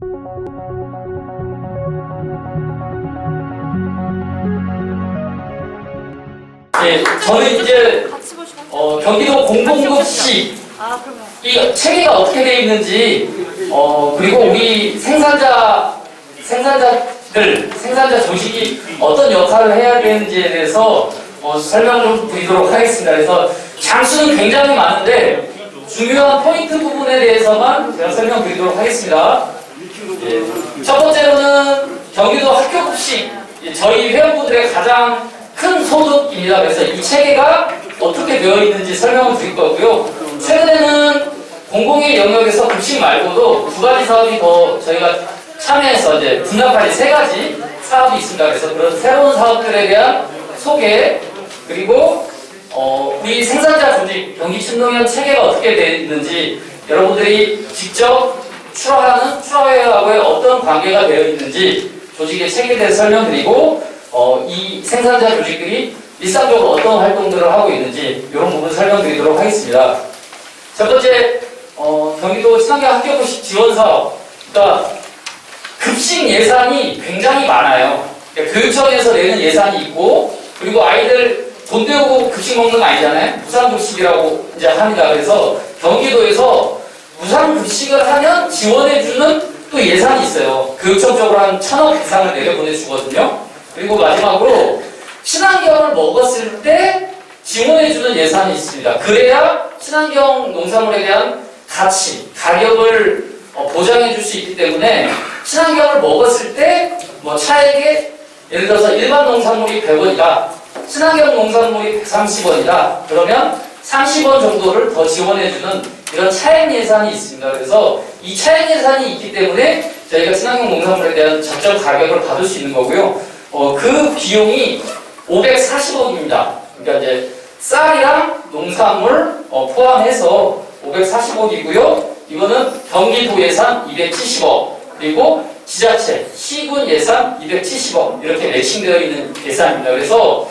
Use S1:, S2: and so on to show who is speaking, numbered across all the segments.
S1: 네, 저는 이제 경기도 공공급식 이 체계가 어떻게 되어 있는지 그리고 우리 생산자 조직이 어떤 역할을 해야 되는지에 대해서 설명을 좀 드리도록 하겠습니다. 그래서 장수는 굉장히 많은데 중요한 포인트 부분에 대해서만 제가 설명드리도록 하겠습니다. 예. 첫 번째로는 경기도 학교급식, 저희 회원분들의 가장 큰 소득입니다. 그래서 이 체계가 어떻게 되어 있는지 설명을 드릴 거고요. 최근에는 공공의 영역에서 급식 말고도 두 가지 사업이 더 저희가 참여해서 이제 분납할 세 가지 사업이 있습니다. 그래서 그런 새로운 사업들에 대한 소개, 그리고 우리 생산자 조직, 경기신농협 체계가 어떻게 되어 있는지 여러분들이 직접 출하회하고의 어떤 관계가 되어 있는지 조직의 체계에 대해서 설명드리고 이 생산자 조직들이 일상적으로 어떤 활동들을 하고 있는지 이런 부분 설명드리도록 하겠습니다. 첫 번째, 경기도 친환경 학교급식 지원 사업. 그러니까 급식 예산이 굉장히 많아요. 그러니까 교육청에서 내는 예산이 있고, 그리고 아이들 돈 내고 급식 먹는 거 아니잖아요. 무상급식이라고 이제 합니다. 그래서 경기도에서 무상급식을 하면 지원해주는 또 예산이 있어요. 교육청 쪽으로 한 1,000억 이상을 내려보내주거든요. 그리고 마지막으로 친환경을 먹었을 때 지원해주는 예산이 있습니다. 그래야 친환경 농산물에 대한 가격을 보장해줄 수 있기 때문에 친환경을 먹었을 때 차액에 예를 들어서 일반 농산물이 100원이다. 친환경 농산물이 130원이다. 그러면 30원 정도를 더 지원해주는 이런 차액 예산이 있습니다. 그래서 이 차액 예산이 있기 때문에 저희가 친환경 농산물에 대한 적정 가격을 받을 수 있는 거고요. 그 비용이 540억입니다. 그러니까 이제 쌀이랑 농산물 포함해서 540억이고요. 이거는 경기도 예산 270억, 그리고 지자체, 시군 예산 270억 이렇게 매칭되어 있는 예산입니다. 그래서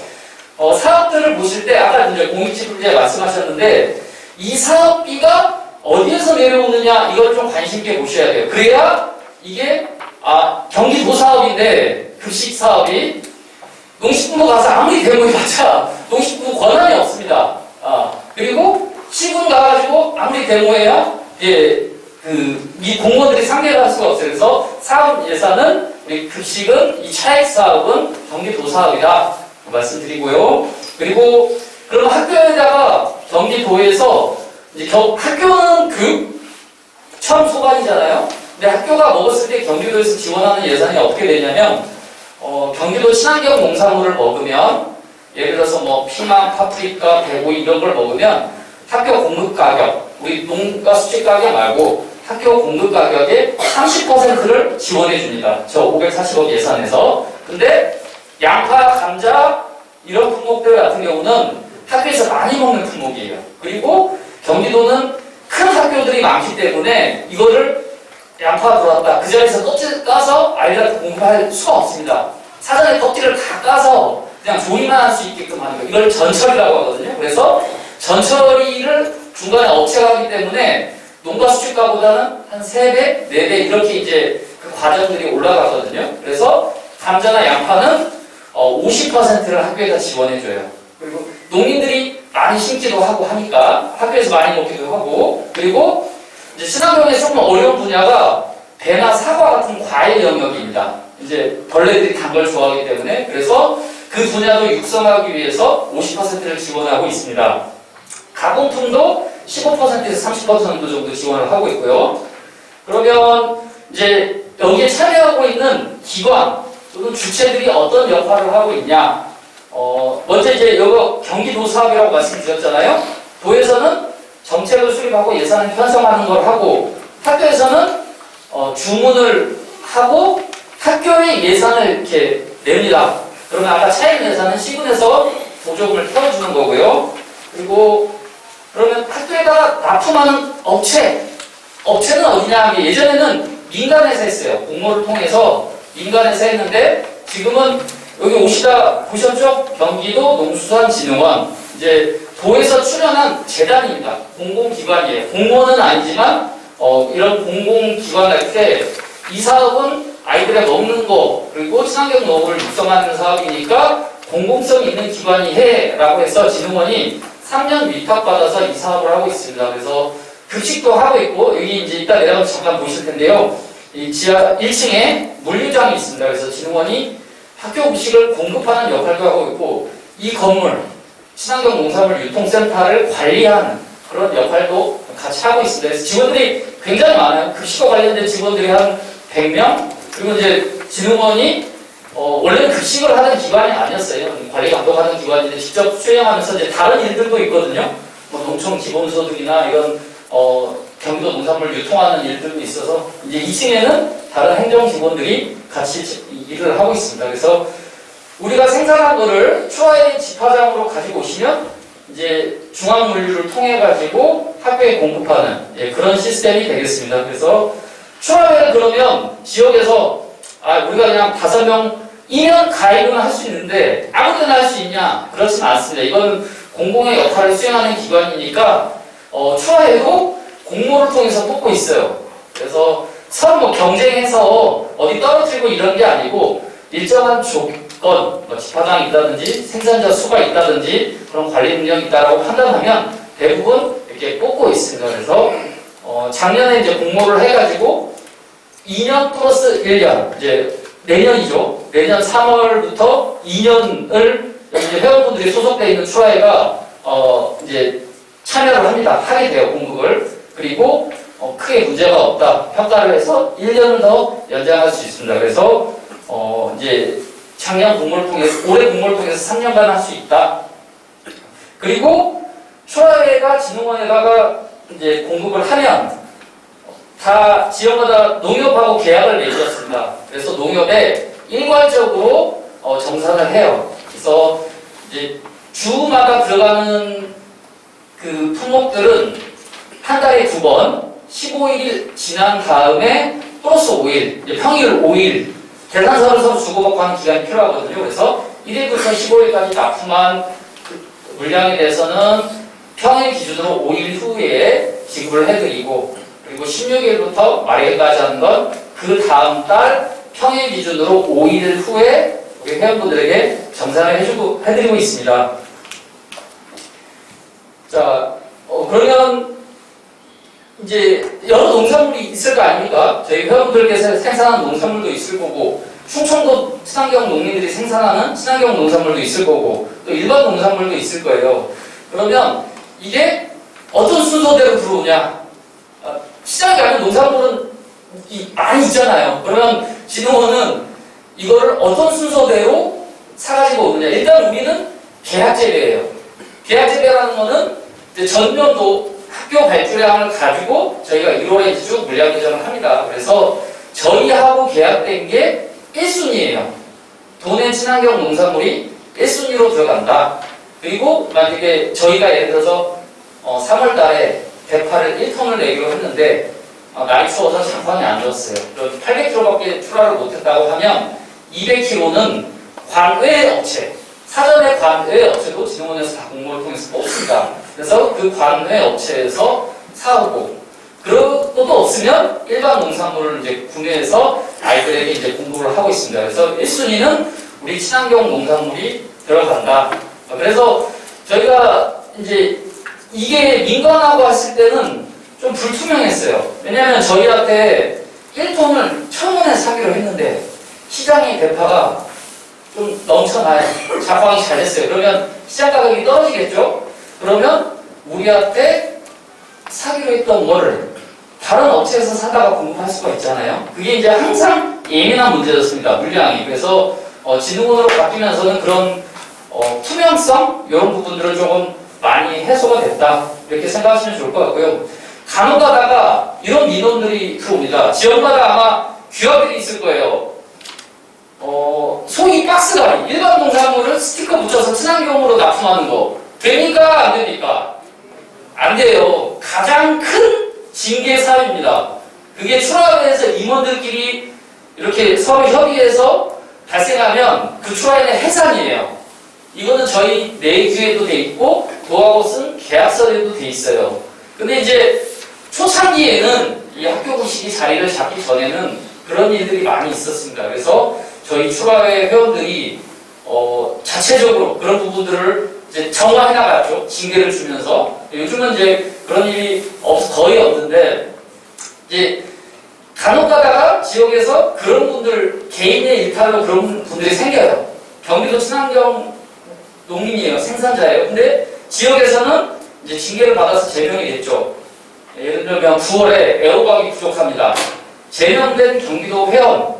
S1: 사업들을 보실 때 아까 이제 공익지불제 말씀하셨는데 이 사업비가 어디에서 내려오느냐 이걸 좀 관심 있게 보셔야 돼요. 그래야 이게 경기도 사업인데 급식 사업이 농식품부 가서 아무리 데모해봤자 농식품부 권한이 없습니다. 그리고 시군 가가지고 아무리 데모해야 이 공무원들이 상대를 할 수가 없어요. 그래서 사업 예산은 우리 급식은 이 차액 사업은 경기도 사업이다 말씀드리고요. 그리고 그럼 학교에다가 경기도에서 이제 학교는 교육 처음 소관이잖아요. 근데 학교가 먹었을 때 경기도에서 지원하는 예산이 어떻게 되냐면 경기도 친환경 농산물을 먹으면 예를 들어서 피망, 파프리카, 배고이 이런 걸 먹으면 학교 공급 가격, 우리 농가 수출 가격 말고 학교 공급 가격의 30%를 지원해 줍니다. 저 540억 예산에서. 근데 양파, 감자 이런 품목들 같은 경우는 학교에서 많이 먹는 품목이에요. 그리고 경기도는 큰 학교들이 많기 때문에 이거를 양파 들어왔다. 그 자리에서 껍질 까서 아이들한테 공부할 수가 없습니다. 사전에 껍질을 다 까서 그냥 조리만 할 수 있게끔 하는 거예요. 이걸 전처리라고 하거든요. 그래서 전처리를 중간에 업체가 하기 때문에 농가 수출가보다는 한 3배, 4배 이렇게 이제 그 과정들이 올라가거든요. 그래서 감자나 양파는 50%를 학교에다 지원해줘요. 그리고 농민들이 많이 심기도 하고 하니까 학교에서 많이 먹기도 하고, 그리고 이제 친환경에서 조금 어려운 분야가 배나 사과 같은 과일 영역입니다. 이제 벌레들이 단 걸 좋아하기 때문에. 그래서 그 분야도 육성하기 위해서 50%를 지원하고 있습니다. 가공품도 15%에서 30% 정도 지원을 하고 있고요. 그러면 이제 여기에 참여하고 있는 기관 또는 주체들이 어떤 역할을 하고 있냐? 먼저 이제 여기 경기도 사업이라고 말씀드렸잖아요. 도에서는 정책을 수립하고 예산을 편성하는 걸 하고, 학교에서는 주문을 하고 학교의 예산을 이렇게 냅니다. 그러면 아까 차액 예산은 시군에서 보조금을 태워주는 거고요. 그리고 그러면 학교에다가 납품하는 업체는 어디냐? 예전에는 민간에서 했어요. 공모를 통해서 민간에서 했는데 지금은 여기 보셨죠? 경기도 농수산진흥원, 이제 도에서 출연한 재단입니다. 공공기관이에요. 공무원은 아니지만 이런 공공기관 할 때 이 사업은 아이들의 먹는 거 그리고 친환경 농업을 육성하는 사업이니까 공공성 있는 기관이 해라고 해서 진흥원이 3년 위탁받아서 이 사업을 하고 있습니다. 그래서 급식도 하고 있고 여기 이제 이따 내려가서 잠깐 보실 텐데요. 이 지하 1층에 물류장이 있습니다. 그래서 진흥원이 학교 급식을 공급하는 역할도 하고 있고 이 건물 친환경 농산물 유통센터를 관리하는 그런 역할도 같이 하고 있습니다. 그래서 직원들이 굉장히 많아요. 급식과 관련된 직원들이 한 100명? 그리고 이제 진흥원이 원래는 급식을 하는 기관이 아니었어요. 관리 감독하는 기관인데 직접 수행하면서 이제 다른 일들도 있거든요. 뭐 농촌 기본소득이나 이런 경기도 농산물 유통하는 일들도 있어서 이제 2층에는 다른 행정 직원들이 같이 일을 하고 있습니다. 그래서 우리가 생산한 거를 추화의 집화장으로 가지고 오시면 이제 중앙물류를 통해 가지고 학교에 공급하는 그런 시스템이 되겠습니다. 그래서 추화회를 그러면 지역에서 우리가 그냥 5명이면 가입은 할 수 있는데 아무데나 할 수 있냐? 그렇지는 않습니다. 이건 공공의 역할을 수행하는 기관이니까 추화회도 공모를 통해서 뽑고 있어요. 그래서 서로 뭐 경쟁해서 어디 떨어뜨리고 이런 게 아니고 일정한 조건, 집화장이 있다든지 생산자 수가 있다든지 그런 관리 능력이 있다라고 판단하면 대부분 이렇게 뽑고 있습니다. 그래서 작년에 이제 공모를 해가지고 2년 플러스 1년, 이제 내년이죠. 내년 3월부터 2년을 이제 회원분들이 소속되어 있는 추화회가 이제 참여를 합니다. 하게 돼요, 공급을. 그리고 크게 문제가 없다. 평가를 해서 1년을 더 연장할 수 있습니다. 그래서 이제 작년 공모를 통해서, 올해 공모를 통해서 3년간 할 수 있다. 그리고 추화회가 진흥원에다가 이제 공급을 하면 다 지역마다 농협하고 계약을 맺었습니다. 그래서 농협에 일괄적으로 정산을 해요. 그래서 이제 주마다 들어가는 그 품목들은 한 달에 2번, 15일 지난 다음에 플러스 5일, 이제 평일 5일, 계산서를 서로 주고받고 하는 기간이 필요하거든요. 그래서 1일부터 15일까지 납품한 물량에 대해서는 평일 기준으로 5일 후에 지급을 해드리고, 그리고 16일부터 말일까지 하는 건 그 다음 달 평일 기준으로 5일 후에 우리 회원분들에게 정산을 해드리고 있습니다. 자, 그러면 이제 여러 농산물이 있을 거 아닙니까? 저희 회원분들께서 생산하는 농산물도 있을 거고, 충청도 친환경 농민들이 생산하는 친환경 농산물도 있을 거고, 또 일반 농산물도 있을 거예요. 그러면 이게 어떤 순서대로 들어오냐? 시장에 가면 농산물은 많이 있잖아요. 그러면 진흥원은 이거를 어떤 순서대로 사가지고 오느냐? 일단 우리는 계약재배예요. 계약재배라는 거는 이제 전년도 학교 발주량을 가지고 저희가 1월에 쭉 물량 조정을 합니다. 그래서 저희하고 계약된 게 1순위예요. 도내 친환경 농산물이 1순위로 들어간다. 그리고 만약에 저희가 예를 들어서 3월 달에 대파를 1톤을 내기로 했는데 날이 추워서 장판이 안 좋았어요. 그럼 800kg밖에 출하를 못했다고 하면 200kg는 관외 업체, 사전에 관외 업체도 진흥원에서 다 공모를 통해서 뽑습니다. 그래서 그 관외 업체에서 사오고, 그런 것도 없으면 일반 농산물을 이제 구매해서 아이들에게 이제 공급을 하고 있습니다. 그래서 1순위는 우리 친환경 농산물이 들어간다. 그래서 저희가 이제 이게 민간하고 했을 때는 좀 불투명했어요. 왜냐하면 저희한테 1톤을 1,000원에 사기로 했는데 시장의 대파가 좀 넘쳐나요. 작황이 잘 됐어요. 그러면 시장 가격이 떨어지겠죠? 그러면 우리한테 사기로 했던 거를 다른 업체에서 사다가 공급할 수가 있잖아요. 그게 이제 항상 예민한 문제였습니다. 물량이. 그래서 진흥원으로 바뀌면서는 그런 투명성 이런 부분들은 조금 많이 해소가 됐다. 이렇게 생각하시면 좋을 것 같고요. 간혹 가다가 이런 민원들이 들어옵니다. 지역마다 아마 규약들이 있을 거예요. 소위 박스가리, 일반 농산물을 스티커 붙여서 친환경으로 납품하는 거 됩니까? 안 됩니까? 안 돼요. 가장 큰 징계 사유입니다. 그게 출하원에서 임원들끼리 이렇게 서로 협의해서 발생하면 그 출하원의 해산이에요. 이거는 저희 내규에도 돼 있고 도하고 쓴 계약서에도 돼 있어요. 근데 이제 초창기에는 이 학교 급식이 자리를 잡기 전에는 그런 일들이 많이 있었습니다. 그래서 저희 추가회 회원들이 자체적으로 그런 부분들을 이제 정화해 나갔죠. 징계를 주면서. 요즘은 이제 그런 일이 거의 없는데, 이제 간혹 가다가 지역에서 그런 분들, 개인의 일탈로 그런 분들이 생겨요. 경기도 친환경 농민이에요. 생산자예요. 근데 지역에서는 이제 징계를 받아서 제명이 됐죠. 예를 들면 9월에 애호박이 부족합니다. 제명된 경기도 회원,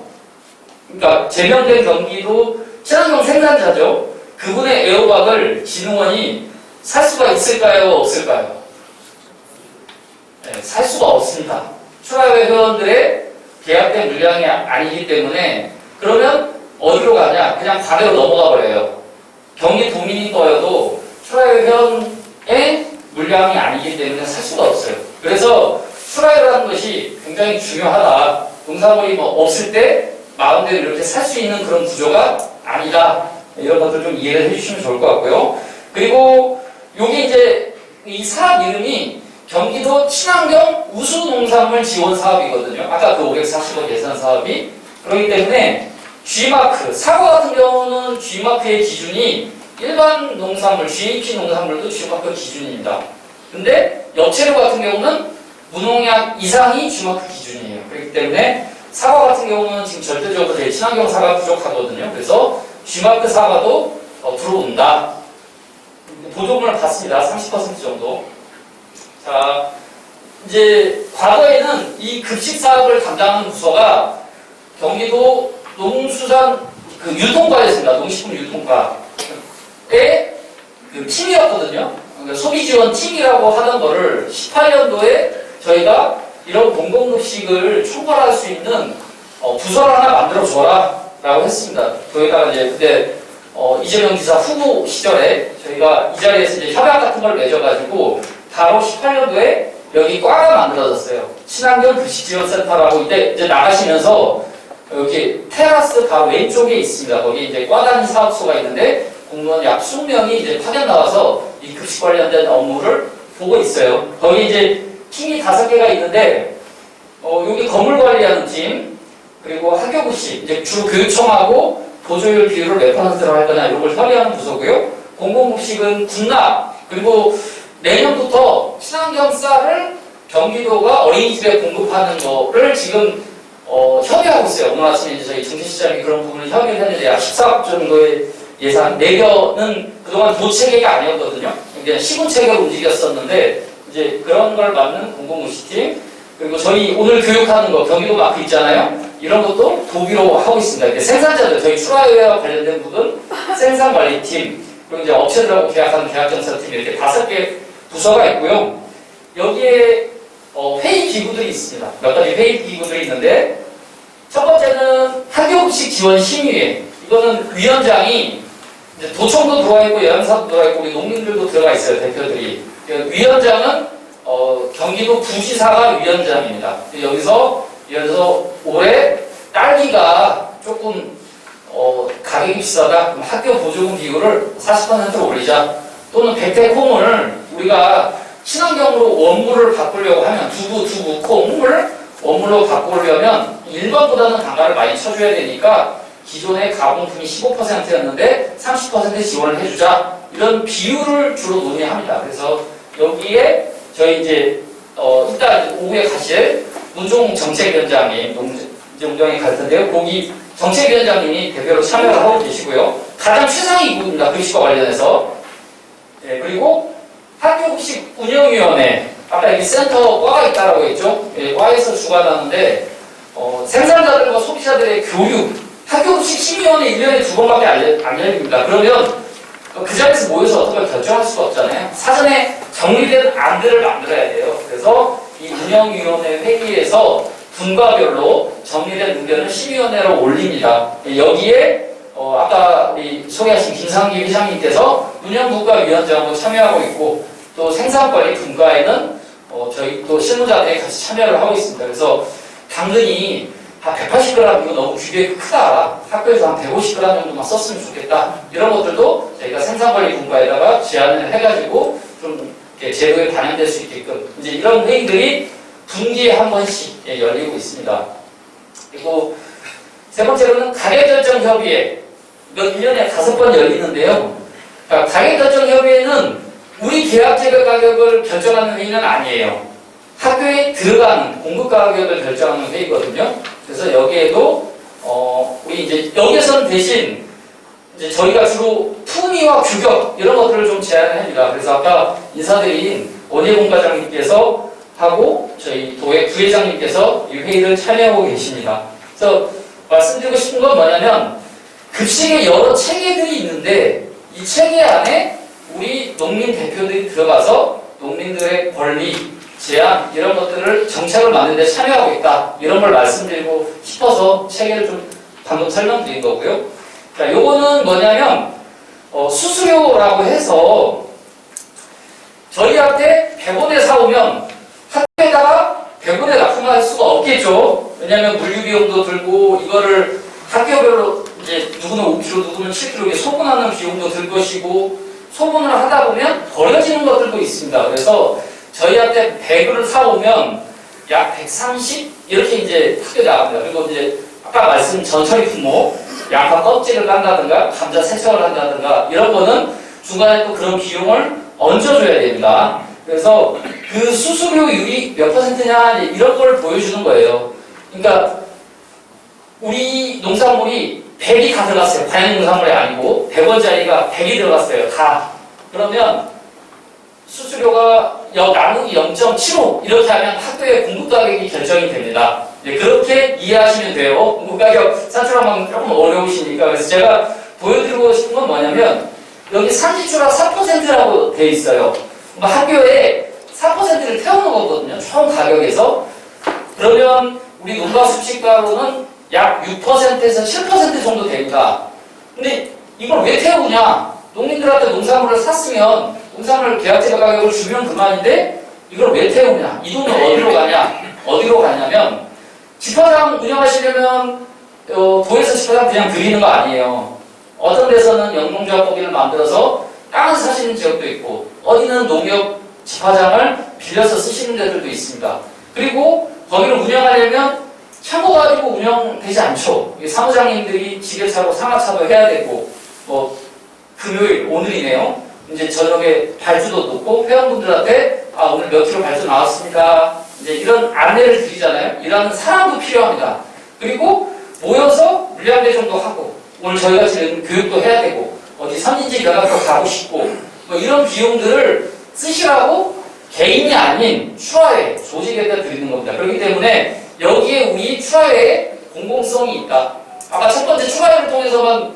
S1: 그러니까 제명된 경기도 친환경 생산자죠. 그분의 애호박을 진흥원이 살 수가 있을까요? 없을까요? 네, 살 수가 없습니다. 추가회 회원들의 계약된 물량이 아니기 때문에 그러면 어디로 가냐? 그냥 과대로 넘어가 버려요. 경기도민인 거여도 추가회 회원의 물량이 아니기 때문에 살 수가 없어요. 그래서 추가회라는 것이 굉장히 중요하다. 농산물이 뭐 없을 때 마음대로 이렇게 살 수 있는 그런 구조가 아니다. 이런 것들 좀 이해를 해주시면 좋을 것 같고요. 그리고 여기 이제 이 사업 이름이 경기도 친환경 우수농산물 지원 사업이거든요. 아까 그 540억 예산 사업이. 그렇기 때문에 G마크, 사과 같은 경우는 G마크의 기준이 일반 농산물, GAP 농산물도 G마크 기준입니다. 근데 엽채류 같은 경우는 무농약 이상이 G마크 기준이에요. 그렇기 때문에 사과 같은 경우는 지금 절대적으로 제일 친환경 사과 부족하거든요. 그래서 G마크 사과도 들어온다. 보조금을 받습니다. 30% 정도. 자, 이제 과거에는 이 급식 사업을 담당하는 부서가 경기도 농수산 유통과였습니다. 농식품 유통과의 그 팀이었거든요. 그러니까 소비지원 팀이라고 하던 거를 18년도에 저희가 이런 공공급식을 총괄할 수 있는 부서를 하나 만들어줘라 라고 했습니다. 저희가 이제 그때 이재명 지사 후보 시절에 저희가 이 자리에서 이제 협약 같은 걸 맺어가지고 바로 18년도에 여기 과가 만들어졌어요. 친환경 급식지원센터라고 이제 나가시면서 여기 테라스 바로 왼쪽에 있습니다. 거기 이제 과단위 사업소가 있는데 공무원 약 20명이 이제 파견 나와서 이 급식 관련된 업무를 보고 있어요. 거기 이제 팀이 5개가 있는데 여기 건물 관리하는 팀, 그리고 학교급식, 이제 주 교육청하고 보조율 비율을 몇 %로 할 거냐 이런 걸 처리하는 부서고요. 공공급식은 군납, 그리고 내년부터 친환경 쌀을 경기도가 어린이집에 공급하는 거를 지금 협의하고 있어요. 오늘 아침에 이제 저희 정책시장이 그런 부분을 협의를 했는데 약 14억 정도의 예산, 내년은 그동안 도체계가 아니었거든요. 그냥 시군체계로 움직였었는데 이제 그런 걸 맡는 공공급식팀, 그리고 저희 오늘 교육하는 거 경기도 마크 있잖아요. 이런 것도 도비로 하고 있습니다. 생산자들, 저희 추가회와 관련된 부분 생산관리팀, 그리고 이제 업체들하고 계약하는 계약정策팀 이렇게 5개 부서가 있고요. 여기에 회의 기구들이 있습니다. 몇 가지 회의 기구들이 있는데 첫 번째는 학교급식 지원 심의회. 이거는 위원장이 이제 도청도 들어와 있고 여양사도 들어와 있고 우리 농민들도 들어가 있어요. 대표들이. 위원장은 경기도 부지사가 위원장입니다. 여기서 예를 들어서 올해 딸기가 조금 가격이 비싸다. 그럼 학교 보조금 비율을 40%로 올리자. 또는 백태콩을 우리가 친환경으로 원물을 바꾸려고 하면 두부, 콩을 원물로 바꾸려면 일반보다는 단가를 많이 쳐줘야 되니까 기존의 가공품이 15%였는데 30% 지원을 해주자. 이런 비율을 주로 논의합니다. 그래서 여기에 저희 이제 이따 오후에 가실 문종 정책위원장님, 농정에 갈 텐데요. 거기 정책위원장님이 대표로 참여를 하고 계시고요. 가장 최상위 이구입니다. 급식과 관련해서. 네, 그리고 학교급식 운영위원회, 아까 여기 센터 과가 있다라고 했죠. 네, 과에서 주관하는데 생산자들과 소비자들의 교육, 학교급식 심의위원회 1년에 2번밖에 안 열립니다. 그러면 그 자리에서 모여서 어떤 걸 결정할 수가 없잖아요. 사전에 정리된 안들을 만들어야 돼요. 그래서 이 운영위원회 회의에서 분과별로 정리된 의견을 심의위원회로 올립니다. 여기에 아까 우리 소개하신 김상기 회장님께서 운영국가위원장으로 참여하고 있고 또 생산관리 분과에는 저희 또 실무자들이 같이 참여를 하고 있습니다. 그래서 당근이 한 180g 이거 너무 규격이 크다. 학교에서 한 150g 정도만 썼으면 좋겠다. 이런 것들도 저희가 생산관리 분과에다가 제안을 해가지고 좀 제도에 반영될 수 있게끔 이제 이런 회의들이 분기에 한 번씩 열리고 있습니다. 그리고 세 번째로는 가격결정협의회. 이건 1년에 5번 열리는데요. 그러니까 가격결정협의회는 우리 계약재배 가격을 결정하는 회의는 아니에요. 학교에 들어가는 공급 가격을 결정하는 회의거든요. 그래서 여기에도 우리 이제 여기에서는 대신 이제 저희가 주로 품위와 규격 이런 것들을 좀 제안을 합니다. 그래서 아까 인사드린 원예공 과장님께서 하고 저희 도회 부회장님께서 이 회의를 참여하고 계십니다. 그래서 말씀드리고 싶은 건 뭐냐면 급식에 여러 체계들이 있는데 이 체계 안에 우리 농민 대표들이 들어가서 농민들의 권리, 제안 이런 것들을 정책을 만드는 데 참여하고 있다. 이런 걸 말씀드리고 싶어서 체계를 좀 방금 설명드린 거고요. 자, 요거는 뭐냐면 수수료라고 해서 저희한테 100원에 사오면 학교에다가 100원에 납품할 수가 없겠죠. 왜냐하면 물류비용도 들고 이거를 학교별로 이제 누구는 5kg, 누구는 7kg 이렇게 소분하는 비용도 들 것이고 소분을 하다 보면 버려지는 것들도 있습니다. 그래서 저희한테 100을 사오면 약 130 이렇게 이제 학교에 나갑니다. 그리고 이제 아까 말씀 전처리 품목, 양파 껍질을 깐다든가 감자 세척을 한다든가 이런 거는 중간에 또 그런 비용을 얹어줘야 됩니다. 그래서 그 수수료율이 몇 %냐 이런 걸 보여주는 거예요. 그러니까 우리 농산물이 100이 다 들어갔어요. 관영 농산물이 아니고 100원짜리가 100이 들어갔어요. 다. 그러면 수수료가 나누기 0.75 이렇게 하면 학교의 공급 가격이 결정이 됩니다. 네, 그렇게 이해하시면 돼요. 공급 가격 산출하면 조금 어려우시니까. 그래서 제가 보여드리고 싶은 건 뭐냐면 여기 산지출하 4%라고 돼 있어요. 학교에 4%를 태우는 거거든요. 총 가격에서. 그러면 우리 농가 수치가로는 약 6%에서 7% 정도 됩니다. 근데 이걸 왜 태우냐? 농민들한테 농산물을 샀으면 농산물 계약재배 가격을 주면 그만인데 이걸 왜 태우냐? 이 돈은 어디로 가냐? 어디로 가냐면 집화장 운영하시려면 도에서 집화장 그냥 드리는 거 아니에요. 어떤 데서는 영농조합법인을 만들어서 땅을 사시는 지역도 있고 어디는 농협 집화장을 빌려서 쓰시는 데들도 있습니다. 그리고 거기를 운영하려면 창고 가지고 운영되지 않죠. 사무장님들이 지게차로 상하차도 해야 되고 뭐 금요일 오늘이네요. 이제 저녁에 발주도 넣고 회원분들한테 오늘 몇 킬로 발주 나왔습니다. 이제 이런 안내를 드리잖아요. 일하는 사람도 필요합니다. 그리고 모여서 물량배정도 하고 오늘 저희가 지금 교육도 해야 되고 어디 선진지 연합도 가고 싶고 뭐 이런 비용들을 쓰시라고 개인이 아닌 추화회 조직에다 드리는 겁니다. 그렇기 때문에 여기에 우리 추화회에 공공성이 있다. 아까 첫 번째 추화회를 통해서만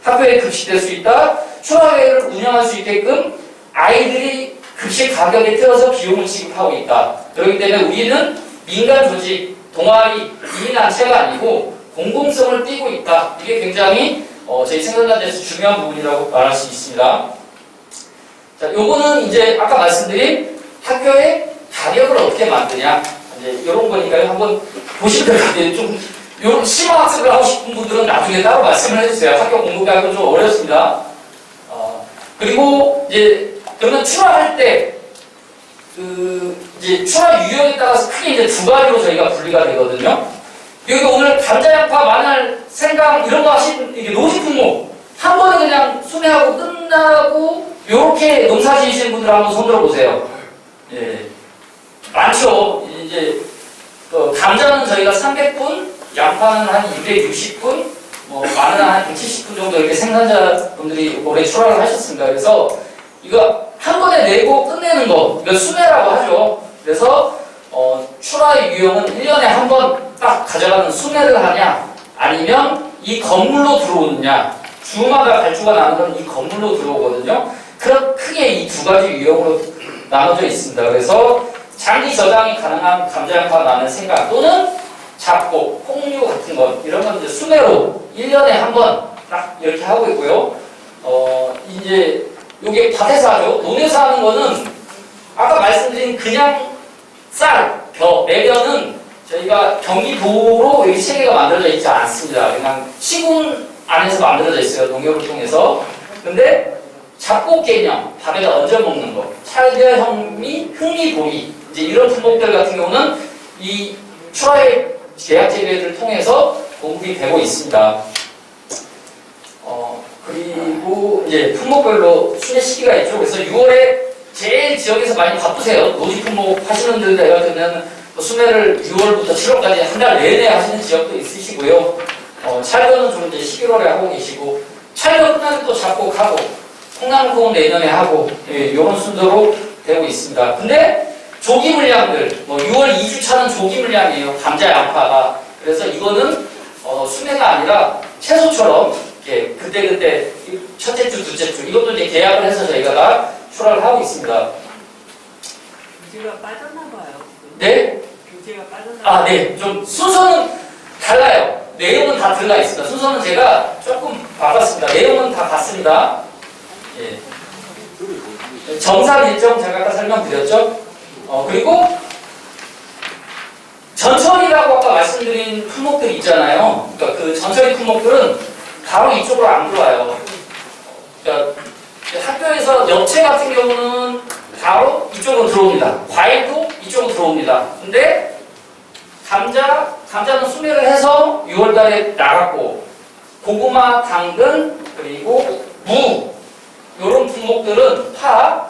S1: 학교에 급식될 수 있다. 추화회를 운영할 수 있게끔 아이들이 급식 가격에 태워서 비용을 지급하고 있다. 그렇기 때문에 우리는 민간 조직, 동아리, 이민단체가 아니고 공공성을 띠고 있다. 이게 굉장히 저희 생산단체에서 중요한 부분이라고 말할 수 있습니다. 자, 요거는 이제 아까 말씀드린 학교의 가격을 어떻게 만드냐. 이제 이런 거니까요. 한번 보시면 될 것 같아요. 좀 요런 심화학습을 하고 싶은 분들은 나중에 따로 말씀을 해주세요. 학교 공부 가격은 좀 어렵습니다. 그리고 이제 그러면 출하할 때 이제 출하 유형에 따라서 크게 이제 두 가지로 저희가 분리가 되거든요. 여기 오늘 감자, 양파, 마늘, 생강 이런 거 하신 이게 노지 품목 한 번에 그냥 수매하고 끝나고 요렇게 농사 지으시는 분들 한번 손 들어보세요. 예, 많죠. 이제 감자는 저희가 300분, 양파는 한 260분, 뭐 마늘은 한 170분 정도 이렇게 생산자분들이 올해 출하를 하셨습니다. 그래서 이거 한 번에 내고 끝내는 거, 이거 수매라고 하죠. 그래서 출하 유형은 1년에 한 번 딱 가져가는 수매를 하냐, 아니면 이 건물로 들어오느냐, 주마다 발주가 나는 건 이 건물로 들어오거든요. 그럼 크게 이 두 가지 유형으로 나눠져 있습니다. 그래서 장기 저장이 가능한 감자, 양파, 마늘, 생강 또는 잡곡, 콩류 같은 것 이런 건 이제 수매로 1년에 한 번 딱 이렇게 하고 있고요. 이제 요게 밭에서 하죠. 논에서 하는 거는 아까 말씀드린 그냥 쌀, 매변은 저희가 경기도로 여기 체계가 만들어져 있지 않습니다. 그냥 시군 안에서 만들어져 있어요. 농협을 통해서. 근데 잡곡 개념, 밥에다 얹어 먹는 거, 찰겨, 현미, 흑미, 보리 이제 이런 품목들 같은 경우는 이 출하에 계약 재개를 통해서 공급이 되고 있습니다. 그리고 이제 품목별로 순회 시기가 있죠. 그래서 6월에 제일 지역에서 많이 바쁘세요. 노지 품목 하시는 분들 내가 듣는 순회를 6월부터 7월까지 한 달 내내 하시는 지역도 있으시고요. 찰거는 좀 이제 11월에 하고 계시고, 찰거 끝나면 또 작곡하고, 콩나물콩은 내년에 하고, 이런 순서로 되고 있습니다. 근데 조기 물량들, 6월 2주차는 조기 물량이에요. 감자, 양파가. 그래서 이거는 순회가 아니라 채소처럼 그때그때 첫째 주, 둘째 주 이것도 이제 계약을 해서 저희가 다 출하를 하고 있습니다.
S2: 교재가 빠졌나 봐요.
S1: 네?
S2: 교재가 빠졌나 봐요.
S1: 네. 좀 순서는 달라요. 내용은 다 들어가 있습니다. 순서는 제가 조금 바꿨습니다. 내용은 다 같습니다. 예. 정산 일정 제가 아까 설명드렸죠. 그리고 전철이라고 아까 말씀드린 품목들 있잖아요. 그러니까 그 전철이 품목들은 바로 이쪽으로 안 들어와요. 그러니까 학교에서 엽채 같은 경우는 바로 이쪽으로 들어옵니다. 과일도 이쪽으로 들어옵니다. 근데 감자는 수매를 해서 6월달에 나갔고, 고구마, 당근, 그리고 무 이런 품목들은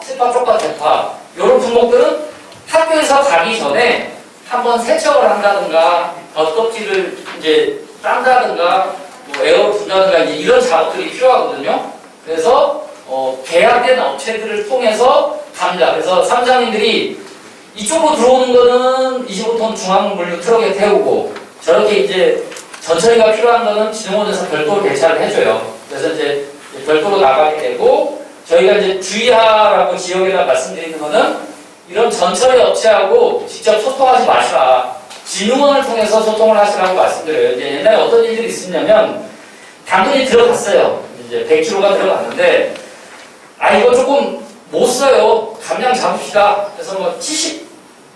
S1: 실파, 쪽파, 대파 이런 품목들은 학교에서 가기 전에 한번 세척을 한다든가 겉껍질을 이제 딴다든가 에어를 분다든가 이제 이런 작업들이 필요하거든요. 그래서 계약된 업체들을 통해서 갑니다. 그래서 사무장님들이 이쪽으로 들어오는 거는 25톤 중앙물류 트럭에 태우고, 저렇게 이제 전처리가 필요한 거는 진흥원에서 별도로 배차를 해줘요. 그래서 이제 별도로 나가게 되고, 저희가 이제 주의하라고 지역에다 말씀드리는 거는 이런 전처리 업체하고 직접 소통하지 마시라. 진흥원을 통해서 소통을 하시라고 말씀드려요. 이제 옛날에 어떤 일들이 있었냐면, 당근이 들어갔어요. 이제 100kg가 들어갔는데, 이거 조금 못 써요. 감량 잡읍시다. 그래서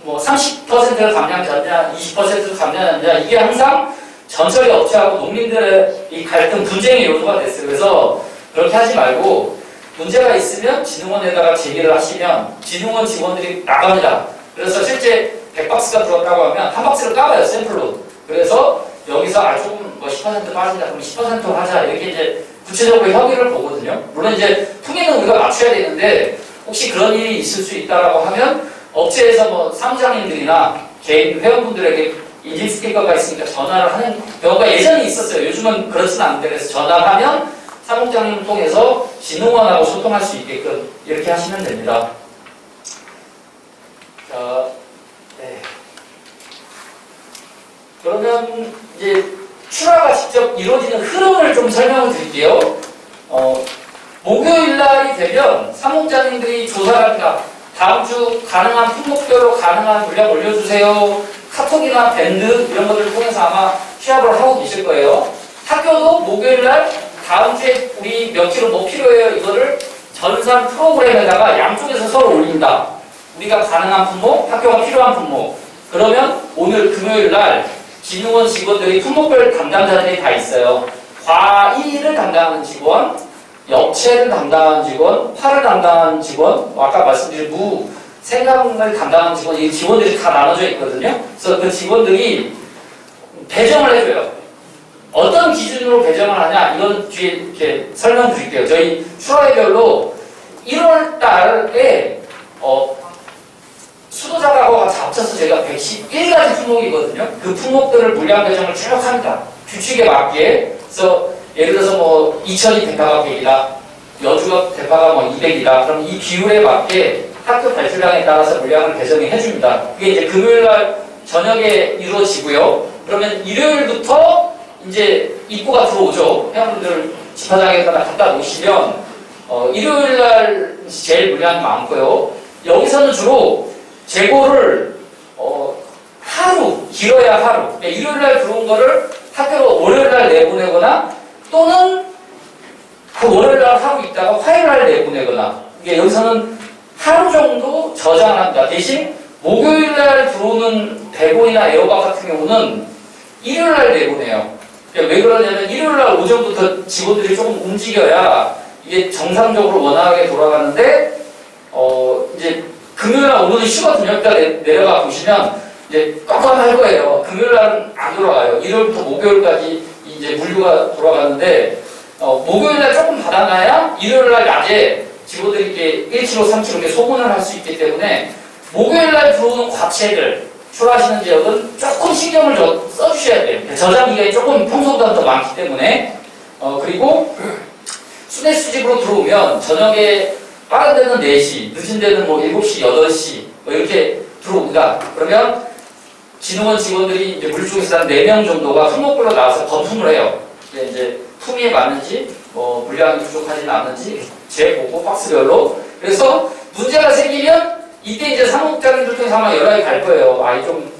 S1: 30%를 감량하냐, 20%를 감량하냐, 이게 항상 전처리 업체하고 농민들의 이 갈등, 분쟁의 요소가 됐어요. 그래서 그렇게 하지 말고, 문제가 있으면 진흥원에다가 제기를 하시면 진흥원 직원들이 나갑니다. 그래서 실제 100박스가 들어왔다고 하면 한 박스를 까봐요, 샘플로. 그래서 여기서 조금 10% 빠진다, 그럼 10% 하자. 이렇게 이제 구체적으로 협의를 보거든요. 물론 이제 통행은 우리가 맞춰야 되는데, 혹시 그런 일이 있을 수 있다라고 하면 업체에서 사무장님들이나 개인 회원분들에게 인증 스티커가 있으니까 전화를 하는 경우가 예전에 있었어요. 요즘은 그렇지는 않은데, 그래서 전화를 하면 사무장님을 통해서 진흥원하고 소통할 수 있게끔 이렇게 하시면 됩니다. 자, 네. 그러면 이제 출하가 직접 이루어지는 흐름을 좀 설명을 드릴게요. 목요일 날이 되면 사무장님들이 조사를 합니다. 다음 주 가능한 품목별로 가능한 물량 올려주세요. 카톡이나 밴드 이런 것들을 통해서 아마 취합을 하고 계실 거예요. 학교도 목요일 날 다음 주에 우리 몇 킬로 뭐 필요해요. 이거를 전산 프로그램에다가 양쪽에서 서로 올린다. 우리가 가능한 품목, 학교가 필요한 품목. 그러면 오늘 금요일 날 진흥원 직원들이 품목별 담당자들이 다 있어요. 과일을 담당하는 직원, 엽채를 담당하는 직원, 파를 담당하는 직원, 아까 말씀드린 무, 생강을 담당하는 직원, 이 직원들이 다 나눠져 있거든요. 그래서 그 직원들이 배정을 해줘요. 어떤 기준으로 배정을 하냐, 이건 뒤에 이렇게 설명드릴게요. 저희 출하회별로 1월 달에 수도자하고 같이 합쳐서 저희가 111가지 품목이거든요. 그 품목들을 물량 배정을 쭉 합니다. 규칙에 맞게. 그래서 예를 들어서 2천이 대파가 100이다. 여주가 대파가 200이다. 그럼 이 비율에 맞게 학교 발주량에 따라서 물량을 배정해 줍니다. 그게 이제 금요일 날 저녁에 이루어지고요. 그러면 일요일부터 이제 입구가 들어오죠. 회원분들 집화장에다가 갖다 놓으시면 일요일 날 제일 물량이 많고요. 여기서는 주로 재고를 하루, 길어야 하루. 그러니까 일요일 날 들어온 거를 학교로 월요일 날 내보내거나, 또는 그 월요일 날 하고 있다가 화요일 날 내보내거나. 이게 여기서는 하루 정도 저장을 합니다. 대신 목요일 날 들어오는 대본이나 에어박 같은 경우는 일요일 날 내보내요. 그러니까 왜 그러냐면 일요일 날 오전부터 직원들이 조금 움직여야 이게 정상적으로 원활하게 돌아가는데, 이제 금요일 날 오늘은 쉬거든요. 일단 내려가 보시면 이제 깜깜할 거예요. 금요일 날은 안 돌아가요. 일요일부터 목요일까지 이제 물류가 돌아가는데 목요일 날 조금 받아놔야 일요일 날 낮에 직원들이 이렇게 1kg, 3kg 이렇게 소분을 할 수 있기 때문에 목요일 날 들어오는 과체들 출하하시는 지역은 조금 신경을 써주셔야 돼요. 저장 기간이 조금 평소보다 더 많기 때문에 그리고 수내 수집으로 들어오면 저녁에 빠른 데는 4시, 늦은 데는 뭐 7시, 8시 뭐 이렇게 들어옵니다. 그러면 진흥원 직원들이 이제 물중에서 한 4명 정도가 품목별로 나와서 검품을 해요. 이제 품위에 맞는지, 물량이 부족하지 않는지 재보고 박스별로. 그래서 문제가 생기면 이때 이제 사무국장님들 통해서 아마 연락이 갈 거예요. 아이 좀,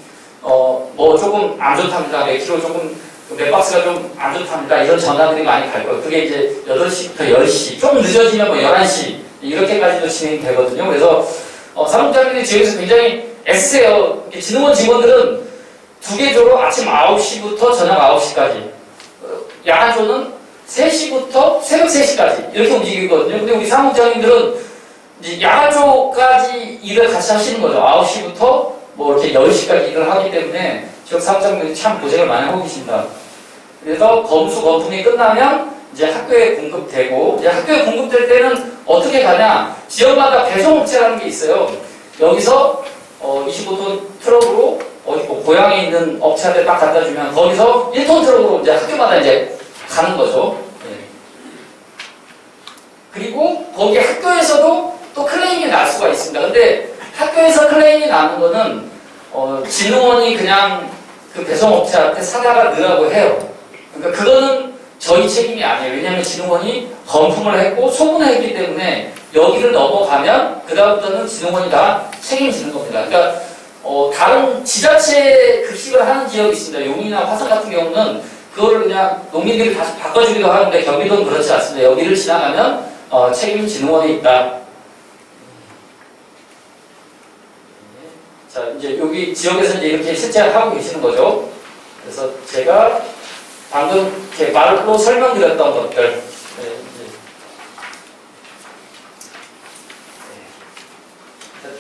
S1: 조금 안 좋답니다. 몇 킬로 조금, 몇 박스가 좀 안 좋답니다. 이런 전화들이 많이 갈 거예요. 그게 이제 8시부터 10시, 조금 늦어지면 11시, 이렇게까지도 진행이 되거든요. 그래서, 사무국장님들이 지역에서 굉장히 애쓰세요. 진흥원 직원들은 2개조로 아침 9시부터 저녁 9시까지, 야간조는 3시부터 새벽 3시까지 이렇게 움직이거든요. 근데 우리 사무국장님들은 이제 야간조까지 일을 같이 하시는 거죠. 9시부터 뭐 이렇게 10시까지 일을 하기 때문에 지역 사무장님들이 참 고생을 많이 하고 계십니다. 그래서 검수 검품이 끝나면 이제 학교에 공급되고, 이제 학교에 공급될 때는 어떻게 가냐? 지역마다 배송업체라는 게 있어요. 여기서 25톤 트럭으로 어디 뭐 고향에 있는 업체한테 딱 갖다 주면 거기서 1톤 트럭으로 이제 학교마다 이제 가는 거죠. 네. 그리고 거기 학교에서도 또 클레임이 날 수가 있습니다. 근데 학교에서 클레임이 나는 거는 진흥원이 그냥 그 배송업체한테 사다가 넣으라고 해요. 그러니까 그거는 저희 책임이 아니에요. 왜냐하면 진흥원이 검품을 했고 소분을 했기 때문에 여기를 넘어가면 그 다음부터는 진흥원이 다 책임지는 겁니다. 그러니까 다른 지자체 급식을 하는 지역이 있습니다. 용인이나 화성 같은 경우는 그거를 그냥 농민들이 다시 바꿔주기도 하는데 경기도는 그렇지 않습니다. 여기를 지나가면 책임 진흥원에 있다. 자, 이제 여기 지역에서 이제 이렇게 실제 하고 계시는 거죠. 그래서 제가 방금 이렇게 말로 설명드렸던 것들. 네,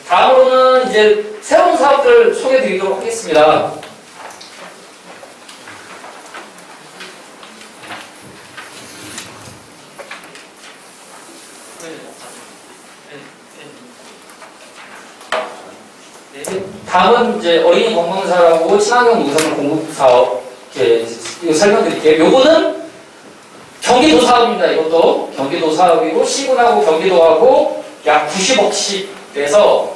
S1: 다음으로는 이제 새로운 사업들 소개해 드리도록 하겠습니다. 다음은 이제 어린이 건강사라고 친환경 농산물 공급 사업 이거 설명드릴게요. 요거는 경기도 사업입니다. 이것도 경기도 사업이고 시군하고 경기도하고 약 90억씩 돼서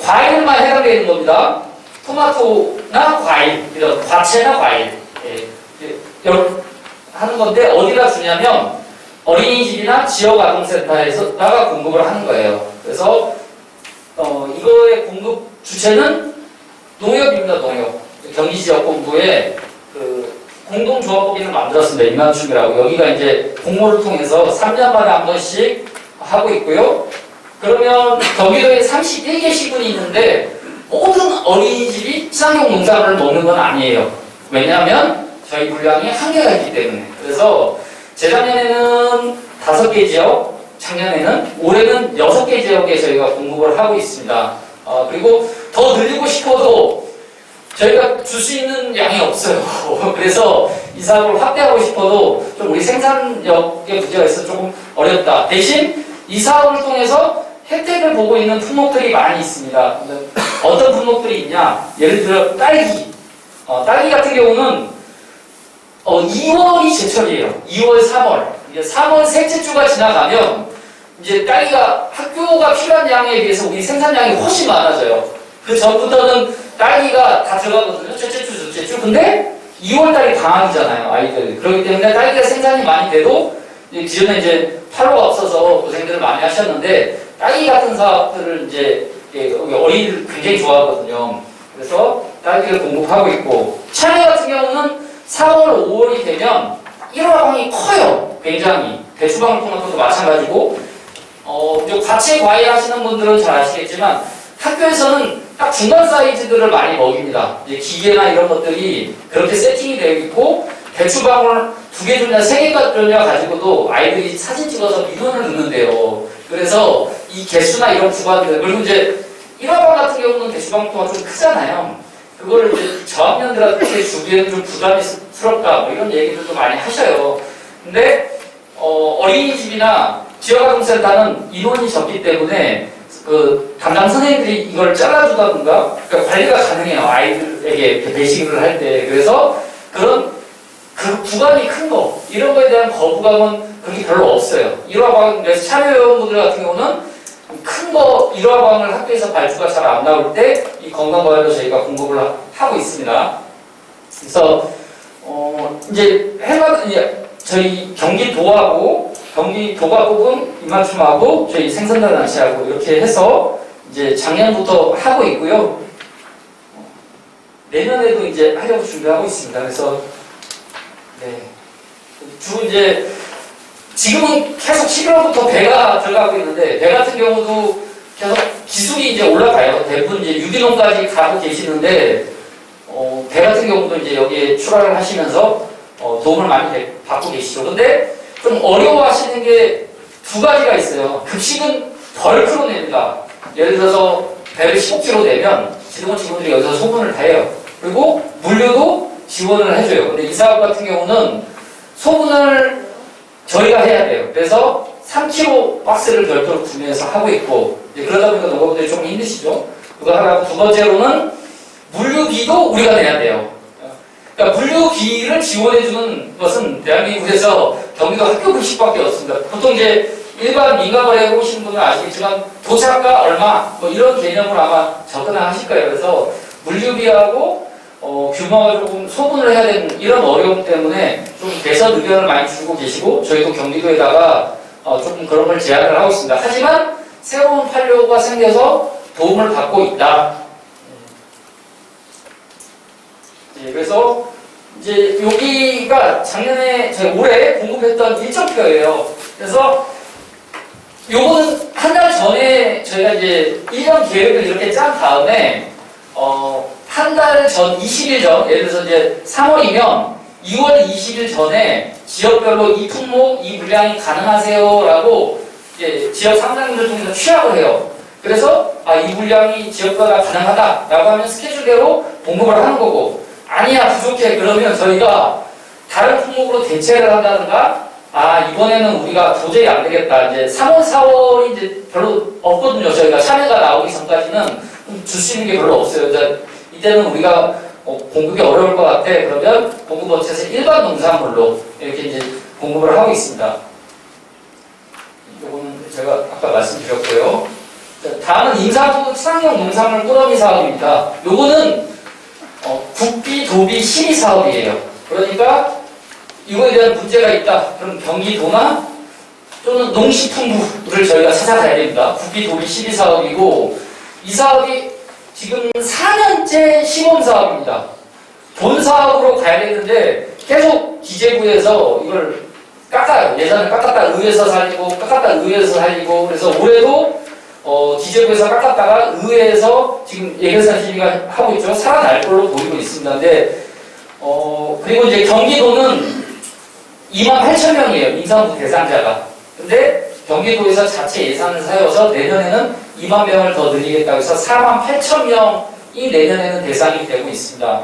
S1: 과일만 해당되는 겁니다. 토마토나 과일, 이런 과채나 과일 하는 건데 어디다 주냐면 어린이집이나 지역아동센터에서다가 공급을 하는 거예요. 그래서 이거의 공급 주체는 농협입니다. 농협. 경기지역본부에 그 공동조합법인을 만들었습니다. 인간축이라고. 여기가 이제 공모를 통해서 3년마다 한 번씩 하고 있고요. 그러면 경기도에 31개 시군이 있는데 모든 어린이집이 친환경 농산물을 먹는 건 아니에요. 왜냐하면 저희 물량이 한계가 있기 때문에. 그래서 재작년에는 5개 지역, 작년에는, 올해는 6개 지역에 저희가 공급을 하고 있습니다. 그리고 더 늘리고 싶어도 저희가 줄 수 있는 양이 없어요. 그래서 이 사업을 확대하고 싶어도 좀 우리 생산력의 문제가 있어서 조금 어렵다. 대신 이 사업을 통해서 혜택을 보고 있는 품목들이 많이 있습니다. 어떤 품목들이 있냐? 예를 들어 딸기. 딸기 같은 경우는 2월이 제철이에요. 2월, 3월. 이제 3월 셋째 주가 지나가면 이제 딸기가 학교가 필요한 양에 비해서 우리 생산량이 훨씬 많아져요. 그 전부터는 딸기가 다 들어가거든요. 첫째 주, 둘째 주. 근데 2월달이 방학이잖아요. 아이들. 그렇기 때문에 딸기가 생산이 많이 돼도 기존에 이제 팔로가 없어서 고생들을 많이 하셨는데 딸기 같은 사업들을 이제 여기 어린이들 굉장히 좋아하거든요. 그래서 딸기를 공급하고 있고 참외 같은 경우는 4월, 5월이 되면 1호방이 커요. 굉장히. 대추방울토마토도 마찬가지고 과채 과일 하시는 분들은 잘 아시겠지만 학교에서는 딱 중간 사이즈들을 많이 먹입니다. 이제 기계나 이런 것들이 그렇게 세팅이 되어 있고 대추방울 2개 주냐 3개 주냐 가지고도 아이들이 사진 찍어서 민원을 넣는데요. 그래서 이 개수나 이런 구간들, 그리고 이제 1호방 같은 경우는 대추방울토가 좀 크잖아요. 그걸 이제 저학년들한테 주기에는 좀 부담스럽다 뭐 이런 얘기들도 많이 하셔요. 근데 어린이집이나 지역아동센터는 인원이 적기 때문에 그 담당 선생님들이 이걸 잘라주다든가 그러니까 관리가 가능해요. 아이들에게 이렇게 배식을 할 때. 그래서 그런 그 부담이 큰 거 이런 거에 대한 거부감은 그렇게 별로 없어요. 일화방 그래서 참여회원분들 같은 경우는 큰 거 일화방을 학교에서 발주가 잘 안 나올 때 이 건강과외로 저희가 공급을 하고 있습니다. 그래서 이제 저희 경기도하고 경기도가 뽑은 입맞춤하고 저희 생선단 단체하고 이렇게 해서 이제 작년부터 하고 있고요. 내년에도 이제 하려고 준비하고 있습니다. 그래서 주 이제 지금은 계속 11월부터 배가 들어가고 있는데 배 같은 경우도 계속 기술이 이제 올라가요. 대부분 이제 유기농까지 가고 계시는데 배 같은 경우도 이제 여기에 출하를 하시면서 도움을 많이 받고 계시죠. 근데 좀 어려워하시는 게 두 가지가 있어요. 급식은 벌크로 냅니다. 예를 들어서 배를 15kg 내면 지능원 직원들이 여기서 소분을 다 해요. 그리고 물류도 지원을 해줘요. 근데 이 사업 같은 경우는 소분을 저희가 해야 돼요. 그래서 3kg 박스를 별도로 구매해서 하고 있고 이제 그러다 보니까 농가분들이 좀 힘드시죠. 그거 하나고 두 번째로는 물류비도 우리가 내야 돼요. 그러니까 물류비를 지원해주는 것은 대한민국에서 경기도 학교 급식밖에 없습니다. 보통 이제 일반 민간을 해보신 분은 아시겠지만 도착가 얼마 뭐 이런 개념으로 아마 접근하실 거예요. 그래서 물류비하고 규모가 조금 소분을 해야 되는 이런 어려움 때문에 좀 개선 의견을 많이 주고 계시고 저희도 경기도에다가 조금 그런 걸 제안을 하고 있습니다. 하지만 새로운 판료가 생겨서 도움을 받고 있다. 그래서 이제 여기가 작년에 저희 올해 공급했던 일정표예요. 그래서 요거는 한 달 전에 저희가 이제 1년 계획을 이렇게 짠 다음에 한 달 전, 20일 전, 예를 들어서 이제 3월이면 2월 20일 전에 지역별로 이 품목, 이 물량이 가능하세요라고 이제 지역 상장님들 통해서 취합을 해요. 그래서 이 물량이 지역별로 가능하다라고 하면 스케줄대로 공급을 하는 거고 아니야 부족해 그러면 저희가 다른 품목으로 대체를 한다든가 이번에는 우리가 도저히 안 되겠다 이제 3월 4월이 이제 별로 없거든요. 저희가 참여가 나오기 전까지는 줄 수 있는 게 별로 없어요. 이때는 우리가 공급이 어려울 것 같아. 그러면 공급업체에서 일반 농산물로 이렇게 이제 공급을 하고 있습니다. 이거는 제가 아까 말씀드렸고요. 다음은 임산부 친환경 농산물 꾸러미 사업입니다. 요거는 국비, 도비, 심의 사업이에요. 그러니까 이거에 대한 문제가 있다. 그럼 경기도나 또는 농식품부를 저희가 찾아가야 됩니다. 국비, 도비, 심의 사업이고 이 사업이 지금 4년째 시범 사업입니다. 본 사업으로 가야 되는데 계속 기재부에서 이걸 깎아요. 예산을 깎았다 의회에서 살리고 깎았다 의회에서 살리고 그래서 올해도 기재부에서 깎았다가 의회에서 지금 예결산 심의가 하고 있죠. 살아날 걸로 보이고 있습니다. 근데 그리고 이제 경기도는 28,000명이에요. 임산부 대상자가. 근데 경기도에서 자체 예산을 세워서 내년에는 2만 명을 더 늘리겠다고 해서 48,000명이 내년에는 대상이 되고 있습니다.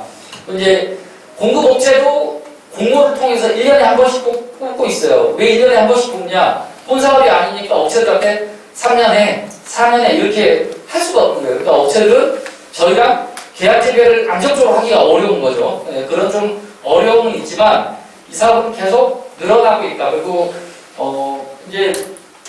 S1: 이제 공급업체도 공모를 통해서 1년에 한 번씩 뽑고 있어요. 왜 1년에 한 번씩 뽑냐? 본 사업이 아니니까 업체들한테 3년에, 4년에 이렇게 할 수가 없는 거예요. 그러니까 업체들은 저희랑 계약 재개를 안정적으로 하기가 어려운 거죠. 그런 좀 어려움은 있지만 이 사업은 계속 늘어나고 있다. 그리고 이제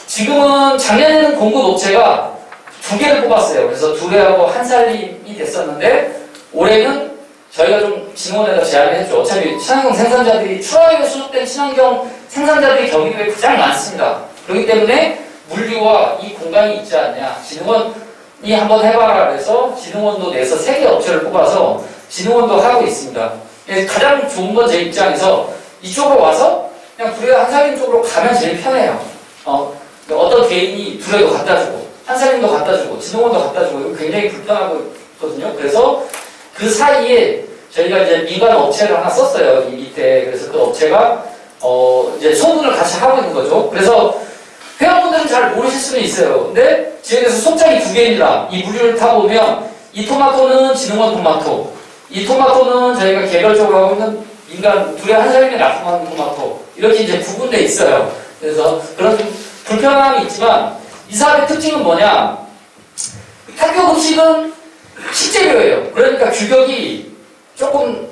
S1: 지금은 작년에는 공급업체가 2개를 뽑았어요. 그래서 2개하고 한 살림이 됐었는데 올해는 저희가 좀 진원에다 제안을 했죠. 어차피 친환경 생산자들이 출하에 소속된 친환경 생산자들이 경기도에 가장 많습니다. 그렇기 때문에 물류와 이 공간이 있지 않냐. 진흥원이 한번 해봐라 그래서 진흥원도 내서 3개 업체를 뽑아서 진흥원도 하고 있습니다. 가장 좋은 건 제 입장에서 이쪽으로 와서 그냥 둘에 한 살림 쪽으로 가면 제일 편해요. 어떤 개인이 둘에도 갖다 주고 한 살림도 갖다 주고 진흥원도 갖다 주고 이거 굉장히 불편하거든요. 그래서 그 사이에 저희가 이제 민간 업체를 하나 썼어요. 이 밑에. 그래서 그 업체가 이제 소분을 같이 하고 있는 거죠. 그래서 회원분들은 잘 모르실 수는 있어요. 근데 지역에서 속장이 2개입니다. 이 물류를 타보면 이 토마토는 진흥원 토마토, 이 토마토는 저희가 개별적으로 하고 있는 인간 둘의 한 살이면 납품하는 토마토 이렇게 이제 구분돼 있어요. 그래서 그런 불편함이 있지만 이 사업의 특징은 뭐냐? 학교 급식은 식재료예요. 그러니까 규격이 조금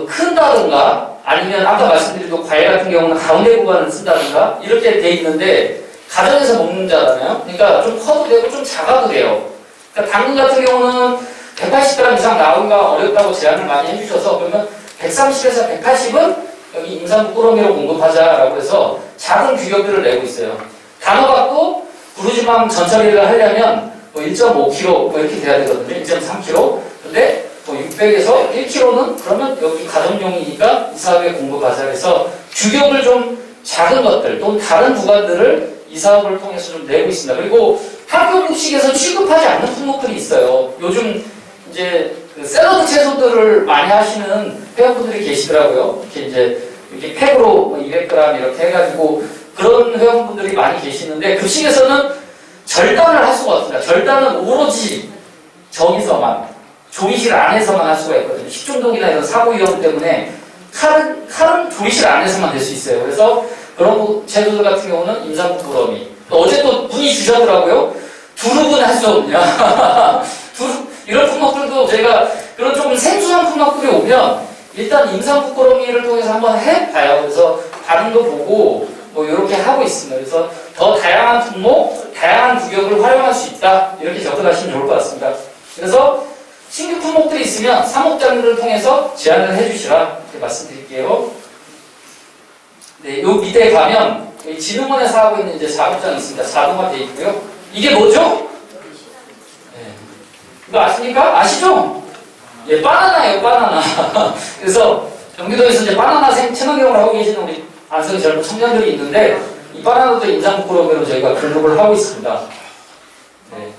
S1: 큰다든가 아니면 아까 말씀드린 그 과일 같은 경우는 가운데 구간을 쓴다든가 이렇게 돼 있는데 가정에서 먹는 자잖아요. 그러니까 좀 커도 되고 좀 작아도 돼요. 그러니까 당근 같은 경우는 180g 이상 나오기가 어렵다고 제안을 많이 해주셔서 그러면 130에서 180은 여기 임산부 꾸러미로 공급하자라고 해서 작은 규격들을 내고 있어요. 단호박도 부르지망 전처리를 하려면 뭐 1.5kg 뭐 이렇게 돼야 되거든요. 1.3kg. 근데 뭐 600에서 1kg는 그러면 여기 가정용이니까 이 사업에 공급하자 해서 규격을 좀 작은 것들 또는 다른 구간들을 이 사업을 통해서 좀 내고 있습니다. 그리고 학교 급식에서 취급하지 않는 품목들이 있어요. 요즘 이제 그 샐러드 채소들을 많이 하시는 회원분들이 계시더라고요. 이렇게 팩으로 200g 이렇게 해가지고 그런 회원분들이 많이 계시는데 급식에서는 절단을 할 수가 없습니다. 절단은 오로지 저기서만 조리실 안에서만 할 수가 있거든요. 식중독이나 이런 사고 위험 때문에 칼은 조리실 안에서만 될 수 있어요. 그래서 그런 채소들 같은 경우는 임산부 꾸러미. 어제 또 문의 주셨더라고요. 두릅은 할 수 없냐. 이런 품목들도 저희가 그런 조금 생소한 품목들이 오면 일단 임산부 꾸러미를 통해서 한번 해봐요. 그래서 반응도 보고 뭐 이렇게 하고 있습니다. 그래서 더 다양한 품목, 다양한 규격을 활용할 수 있다. 이렇게 접근하시면 좋을 것 같습니다. 그래서 신규 품목들이 있으면 사목장들을 통해서 제안을 해주시라 이렇게 말씀드릴게요. 네, 요 밑에 가면 진흥원에서 하고 있는 이제 작업장이 있습니다. 자동화되어 있고요. 이게 뭐죠? 네. 이거 아십니까? 아시죠? 예, 바나나예요, 바나나. 그래서 경기도에서 이제 바나나 친환경을 하고 계시는 우리 안성의 젊은 청년들이 있는데 이 바나나도 임산부 꾸러미로 저희가 등록을 하고 있습니다. 네.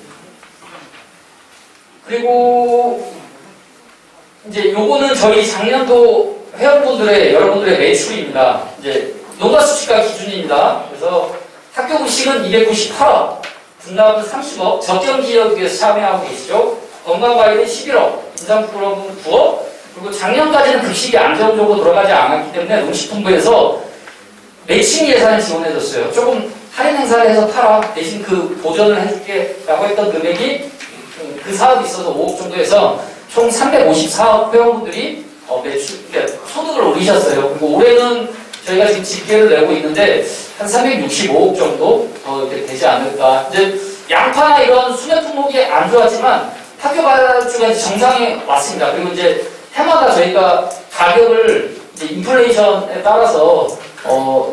S1: 그리고 이제 요거는 저희 작년도 회원분들의 여러분들의 매출입니다. 이제 농가 수치가 기준입니다. 그래서 학교 급식은 298억, 분납은 30억, 적정 지역에서 참여하고 계시죠. 건강과일은 11억, 임산부 꾸러미는 9억. 그리고 작년까지는 급식이 안정적으로 돌아가지 않았기 때문에 농식품부에서 매칭 예산을 지원해줬어요. 조금 할인 행사를 해서 팔아 대신 그 보전을 해줄게 라고 했던 금액이 그 사업이 있어서 5억 정도 해서 총 354억 회원분들이 그러니까 소득을 올리셨어요. 그리고 올해는 저희가 지금 집계를 내고 있는데 한 365억 정도 이렇게 되지 않을까. 이제 양파나 이런 수면 품목이 안 좋았지만 학교 발주가 이제 정상에 왔습니다. 그리고 이제 해마다 저희가 가격을 이제 인플레이션에 따라서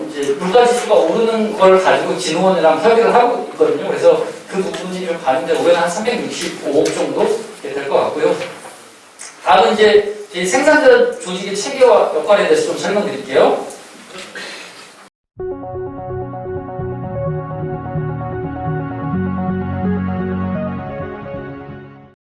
S1: 이제 물가지수가 오르는 걸 가지고 진흥원이랑 협의를 하고 있거든요. 그래서 그 부분이 좀 가는데 올해는 한 365억 정도 될 것 같고요. 다음은 이제 생산자 조직의 체계와 역할에 대해서 좀 설명드릴게요.